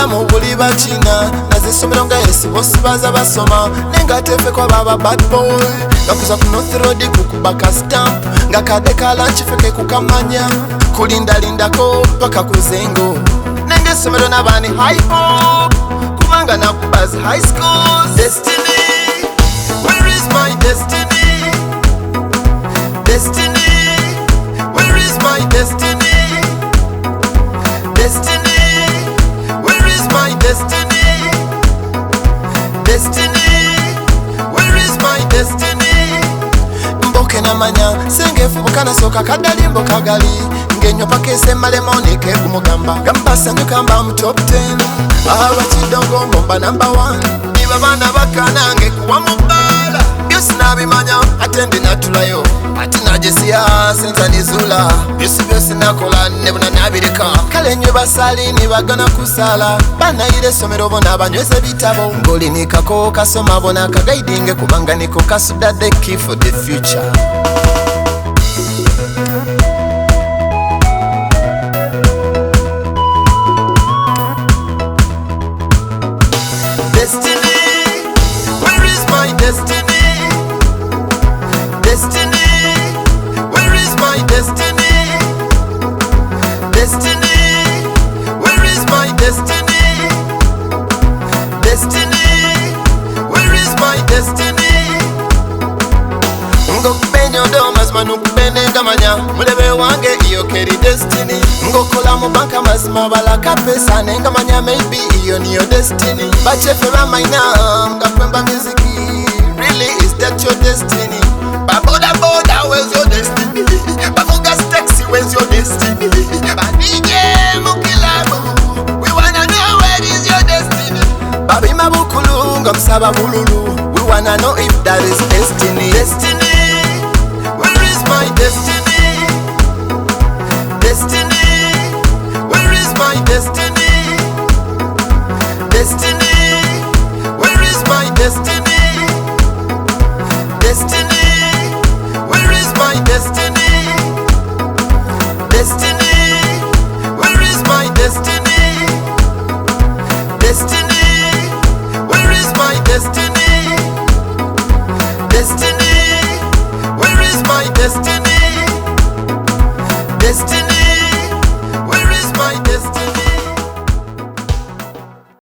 balamu buli bakina nazisomero nga yesibosi baza basoma nenga tefekwa baba bad boy ngakuza ku North Road kukubaka stamp nga kade kala nchifeke kukamanya kulindalindako paka kuzengo nenge somero nabani high hop kubanga nakubazi high school. Destiny, where is my destiny? Destiny, where is my destiny? Destiny, where is my destiny? Destiny, where is my destiny? Mboke na manya sengefu bukana soka kadalimbo kagali ngenyo pakese malemonike kumugamba gamba sanyukamba mu top 10 abachidongo mbomba number 1 niba bana bakanange kuwa mubala byose nabimanya atendi natulayo ati najesia sentanizula byose nakola nebuna nabireka kale nyo basali nibagana kusala banayire somero bona banyweze bitabo ngoli nikako kasoma bona kagaidinge kubanga niko kasuda the key for the future. Destiny, where is my destiny? Destiny, where is my destiny? Destiny, where is my destiny? Destiny, where is my destiny? Ngo kupenyo domas manu kupene ngamanya mulebe wange iyo keri destiny. Ngo kola mu banka mazima balaka pesa nengamanya maybe iyo niyo destiny. Bachefe bamaina nga kwemba muziki, really is that your destiny? Baboda boda, where's your destiny? Bafugas taxi, where's your destiny? Banije mukilabu, we wanna know where is your destiny? Babi mabukulu nga msaba bululu, we wanna know if that is destiny. Destiny, where is my destiny? Destiny, where is my destiny? Destiny, where is my destiny? Destiny.